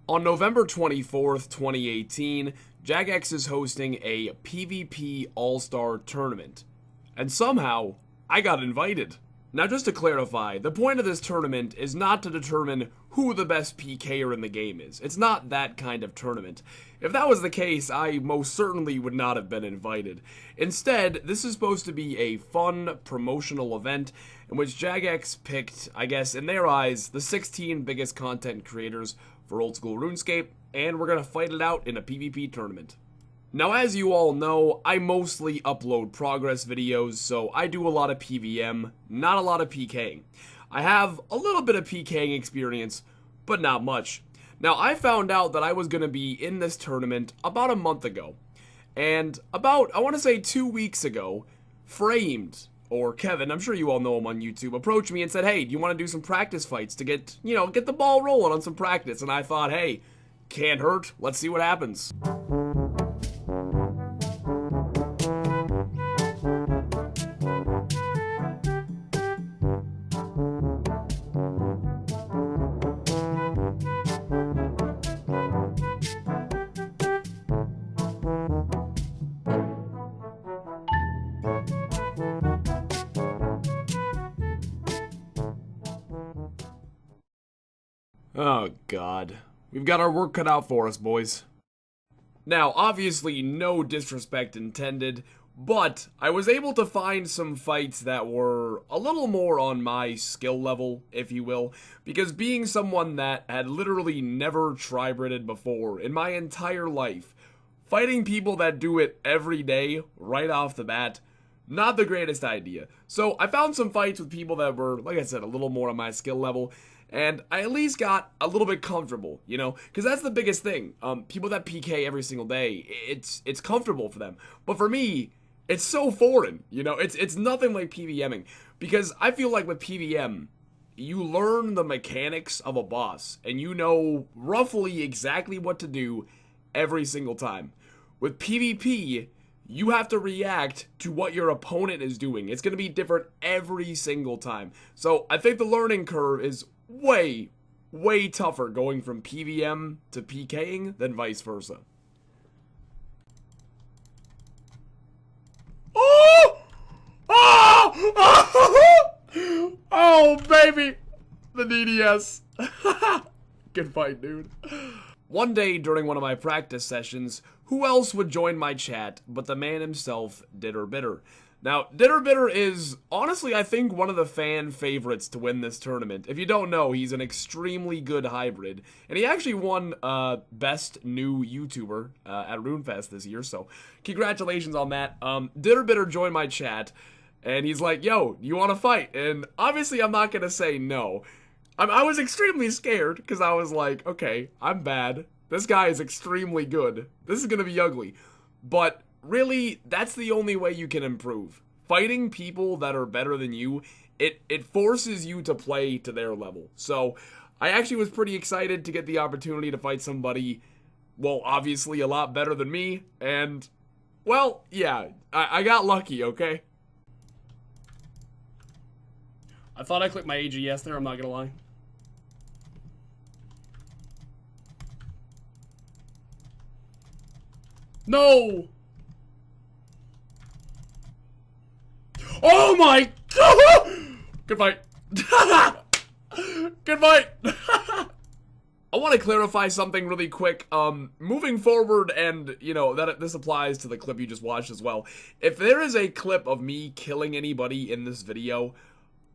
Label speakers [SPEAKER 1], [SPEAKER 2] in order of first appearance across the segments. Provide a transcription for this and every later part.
[SPEAKER 1] On November 24th, 2018, Jagex is hosting a PvP All-Star Tournament. And somehow, I got invited. Now just to clarify, the point of this tournament is not to determine who the best PKer in the game is. It's not that kind of tournament. If that was the case, I most certainly would not have been invited. Instead, this is supposed to be a fun, promotional event in which Jagex picked, I guess in their eyes, the 16 biggest content creators for Oldschool RuneScape, and we're gonna fight it out in a PvP tournament. Now, as you all know, I mostly upload progress videos, so I do a lot of PVM, not a lot of PKing. I have a little bit of PKing experience, but not much. Now, I found out that I was going to be in this tournament about a month ago, and about, I want to say 2 weeks ago, Framed, or Kevin, I'm sure you all know him on YouTube, approached me and said, hey, do you want to do some practice fights to get, get the ball rolling on some practice? And I thought, hey, can't hurt, let's see what happens. Oh god, we've got our work cut out for us, boys. Now, obviously no disrespect intended, but I was able to find some fights that were a little more on my skill level, if you will, because being someone that had literally never tri-Britted before in my entire life, fighting people that do it every day, right off the bat, not the greatest idea. So I found some fights with people that were, like I said, a little more on my skill level, and I at least got a little bit comfortable, because that's the biggest thing. People that PK every single day, it's comfortable for them. But for me, it's so foreign, it's nothing like PVMing. Because I feel like with PVM, you learn the mechanics of a boss, and you know roughly exactly what to do every single time. With PvP, you have to react to what your opponent is doing. It's going to be different every single time. So I think the learning curve is way tougher going from PVM to PKing than vice versa. Oh! Oh! Oh, baby! The DDS. Good fight, dude. One day during one of my practice sessions, who else would join my chat but the man himself, DITTERBITTER. Now, DITTERBITTER is, honestly, I think one of the fan favorites to win this tournament. If you don't know, he's an extremely good hybrid, and he actually won Best New YouTuber at RuneFest this year, so congratulations on that. DITTERBITTER joined my chat, and he's like, yo, you want to fight? And obviously, I'm not going to say no. I was extremely scared, because I was like, okay, I'm bad. This guy is extremely good. This is going to be ugly. But really, that's the only way you can improve. Fighting people that are better than you, it forces you to play to their level. So, I actually was pretty excited to get the opportunity to fight somebody, well, obviously a lot better than me. And, well, yeah, I got lucky, okay? I thought I clicked my AGS there, I'm not gonna lie. No! Oh my god! Good fight. Good fight. I want to clarify something really quick. Moving forward, and that this applies to the clip you just watched as well. If there is a clip of me killing anybody in this video,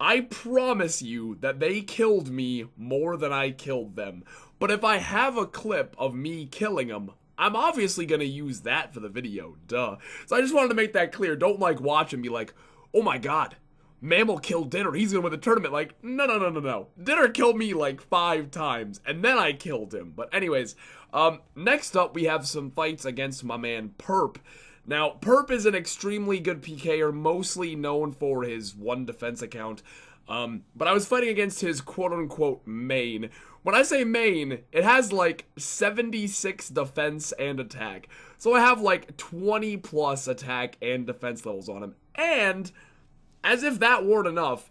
[SPEAKER 1] I promise you that they killed me more than I killed them. But if I have a clip of me killing them, I'm obviously gonna use that for the video, duh. So I just wanted to make that clear. Don't watch and be like, oh my god, Mammal killed Ditter, he's gonna win the tournament. Like, no. Ditter killed me like 5 times, and then I killed him. But anyways, next up we have some fights against my man Perp. Now, Perp is an extremely good PKer, mostly known for his 1 defense account. But I was fighting against his quote-unquote main. When I say main, it has like 76 defense and attack. So I have like 20 plus attack and defense levels on him. And, as if that weren't enough,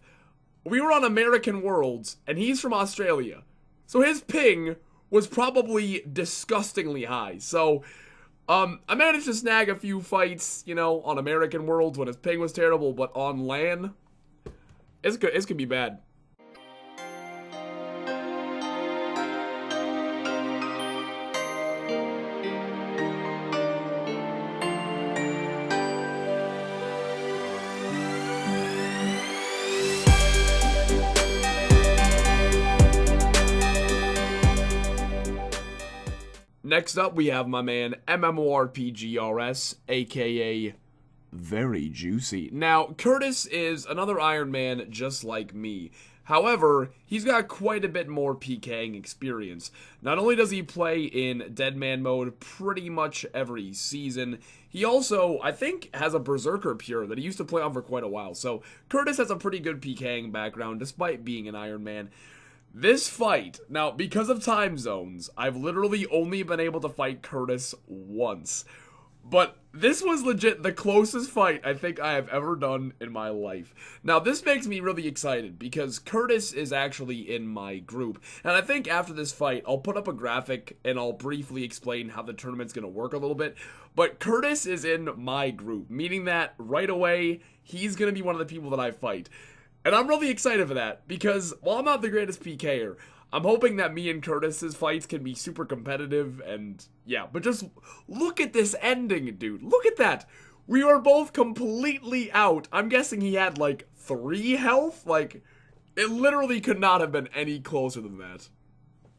[SPEAKER 1] we were on American Worlds, and he's from Australia. So his ping was probably disgustingly high. So, I managed to snag a few fights, you know, on American worlds when his ping was terrible, but on LAN, it's gonna be bad. Next up, we have my man MMORPGRS, aka Very Juicy. Now, Curtis is another Iron Man just like me. However, he's got quite a bit more PKing experience. Not only does he play in Deadman mode pretty much every season, he also, I think, has a Berserker Pure that he used to play on for quite a while. So, Curtis has a pretty good PKing background despite being an Iron Man. This fight, now, because of time zones, I've literally only been able to fight Curtis once. But this was legit the closest fight I think I have ever done in my life. Now, this makes me really excited because Curtis is actually in my group. And I think after this fight, I'll put up a graphic and I'll briefly explain how the tournament's going to work a little bit. But Curtis is in my group, meaning that right away, he's going to be one of the people that I fight. And I'm really excited for that, because while I'm not the greatest PKer, I'm hoping that me and Curtis's fights can be super competitive, and yeah, but just look at this ending, dude. Look at that. We were both completely out. I'm guessing he had like 3 health. Like, it literally could not have been any closer than that.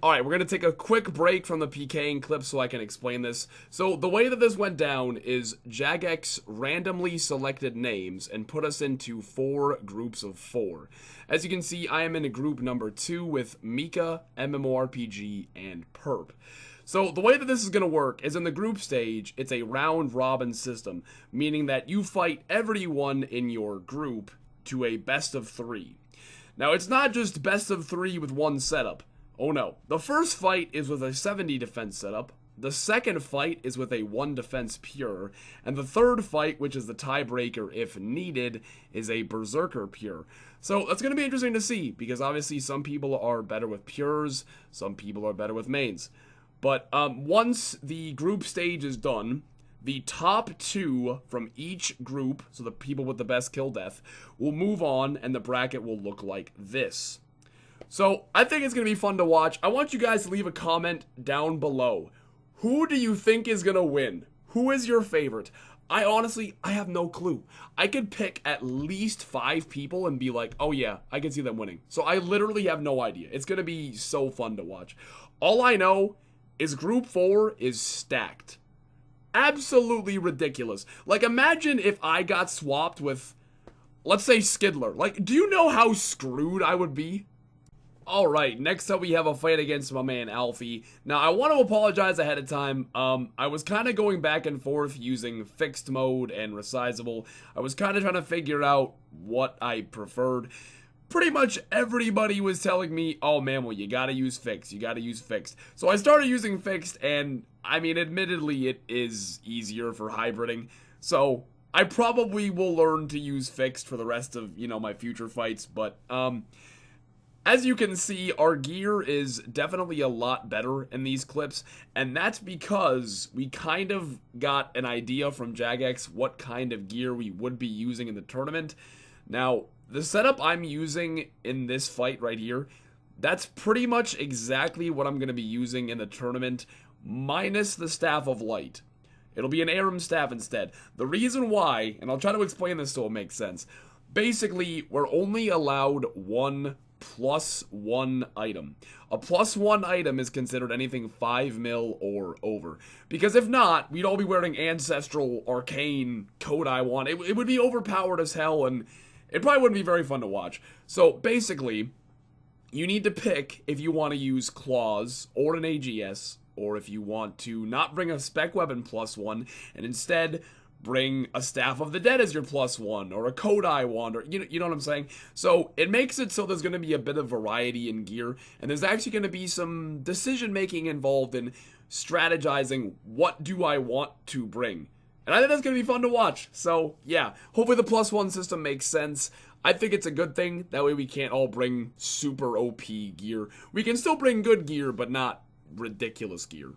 [SPEAKER 1] Alright, we're going to take a quick break from the PKing clip so I can explain this. So, the way that this went down is Jagex randomly selected names and put us into 4 groups of 4. As you can see, I am in a group number 2 with Mika, MMORPG, and Perp. So, the way that this is going to work is in the group stage, it's a round-robin system, meaning that you fight everyone in your group to a best of 3. Now, it's not just best of 3 with one setup. Oh no. The first fight is with a 70 defense setup, the second fight is with a 1 defense pure, and the third fight, which is the tiebreaker if needed, is a Berserker Pure. So that's going to be interesting to see, because obviously some people are better with pures, some people are better with mains. But once the group stage is done, the top 2 from each group, so the people with the best kill death, will move on, and the bracket will look like this. So, I think it's going to be fun to watch. I want you guys to leave a comment down below. Who do you think is going to win? Who is your favorite? I have no clue. I could pick at least 5 people and be like, oh yeah, I can see them winning. So, I literally have no idea. It's going to be so fun to watch. All I know is Group 4 is stacked. Absolutely ridiculous. Like, imagine if I got swapped with, let's say, Skidler. Like, do you know how screwed I would be? Alright, next up we have a fight against my man Alfie. Now, I want to apologize ahead of time. I was kind of going back and forth using fixed mode and resizable. I was kind of trying to figure out what I preferred. Pretty much everybody was telling me, oh Mammal, you gotta use fixed, you gotta use fixed. So I started using fixed, and I mean, admittedly, it is easier for hybriding. So I probably will learn to use fixed for the rest of, you know, my future fights, but, as you can see, our gear is definitely a lot better in these clips, and that's because we kind of got an idea from Jagex what kind of gear we would be using in the tournament. Now, the setup I'm using in this fight right here, that's pretty much exactly what I'm going to be using in the tournament, minus the Staff of Light. It'll be an Aram staff instead. The reason why, and I'll try to explain this so it makes sense, basically, we're only allowed one +1 item. A +1 item is considered anything 5 mil or over. Because if not, we'd all be wearing Ancestral, Arcane, Kodai 1. It would be overpowered as hell, and it probably wouldn't be very fun to watch. So basically, you need to pick if you want to use Claws or an AGS, or if you want to not bring a spec weapon +1, and instead bring a Staff of the Dead as your +1, or a Kodai wand, or you know what I'm saying? So it makes it so there's going to be a bit of variety in gear, and there's actually going to be some decision making involved in strategizing what do I want to bring. And I think that's going to be fun to watch. So yeah, hopefully the +1 system makes sense. I think it's a good thing. That way we can't all bring super OP gear. We can still bring good gear, but not ridiculous gear.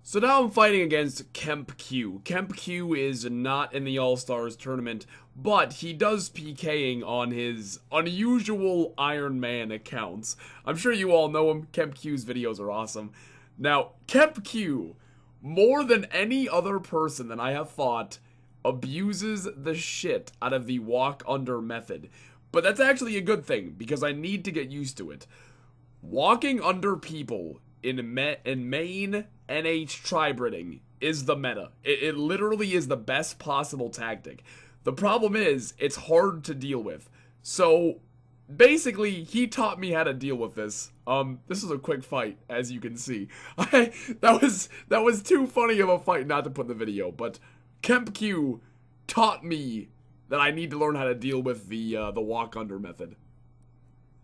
[SPEAKER 1] So now I'm fighting against Kemp Q. Kemp Q is not in the All-Stars tournament, but he does PKing on his unusual Iron Man accounts. I'm sure you all know him. Kemp Q's videos are awesome. Now, Kemp Q, more than any other person that I have fought, abuses the shit out of the walk under method. But that's actually a good thing, because I need to get used to it. Walking under people in main NH tri-Britting is the meta. It literally is the best possible tactic. The problem is, it's hard to deal with. So, basically, he taught me how to deal with this. This is a quick fight, as you can see. That was too funny of a fight not to put in the video, but Kemp Q taught me that I need to learn how to deal with the walk under method.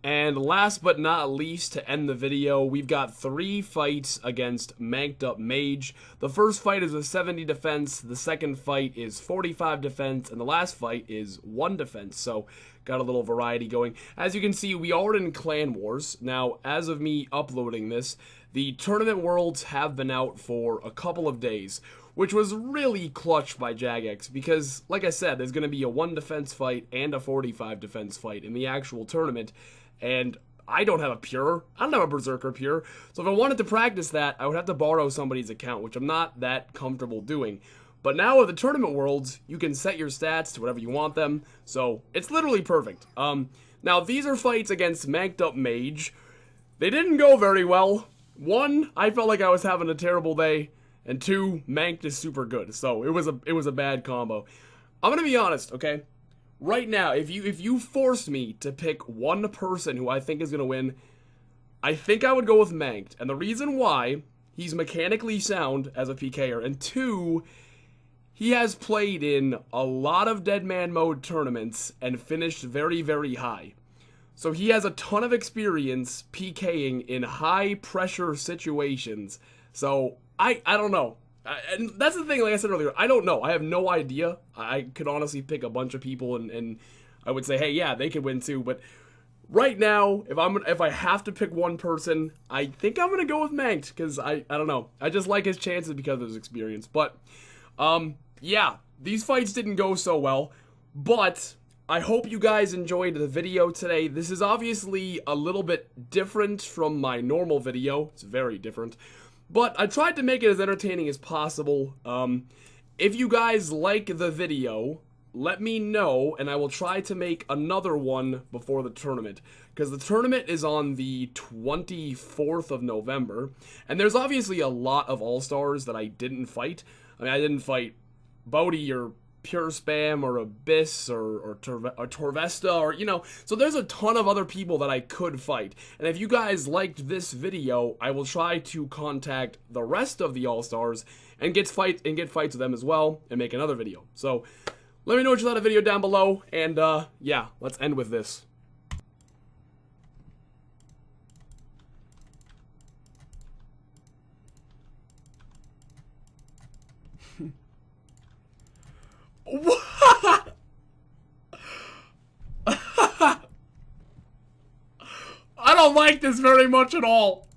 [SPEAKER 1] And last but not least, to end the video, we've got 3 fights against MANKEDUPMAGE. The first fight is a 70 defense, the second fight is 45 defense, and the last fight is 1 defense. So, got a little variety going. As you can see, we are in Clan Wars. Now, as of me uploading this, the tournament worlds have been out for a couple of days, which was really clutch by Jagex, because, like I said, there's going to be a 1 defense fight and a 45 defense fight in the actual tournament. And I don't have a pure. I don't have a Berserker pure. So if I wanted to practice that, I would have to borrow somebody's account, which I'm not that comfortable doing. But now with the tournament worlds, you can set your stats to whatever you want them. So it's literally perfect. Now these are fights against MANKEDUPMAGE. They didn't go very well. 1, I felt like I was having a terrible day. And 2, Manked is super good. So it was a bad combo. I'm gonna be honest, okay? Right now, if you forced me to pick one person who I think is going to win, I think I would go with Manked. And the reason why, he's mechanically sound as a PKer, and 2, he has played in a lot of Dead Man Mode tournaments and finished very, very high. So he has a ton of experience PKing in high pressure situations. So, I don't know. And that's the thing, like I said earlier, I don't know. I have no idea. I could honestly pick a bunch of people and I would say, hey, yeah, they could win too. But right now, if I have to pick one person, I think I'm going to go with Manked, because I don't know. I just like his chances because of his experience. But, yeah, these fights didn't go so well. But I hope you guys enjoyed the video today. This is obviously a little bit different from my normal video. It's very different. But I tried to make it as entertaining as possible. If you guys like the video, let me know, and I will try to make another one before the tournament. Because the tournament is on the 24th of November, and there's obviously a lot of All-Stars that I didn't fight. I mean, I didn't fight Bodhi or Pure Spam or Abyss or Torvesta, or, you know, so there's a ton of other people that I could fight. And if you guys liked this video, I will try to contact the rest of the All-Stars and get fights with them as well and make another video. So let me know what you thought of the video down below, and yeah, let's end with this. What? I don't like this very much at all.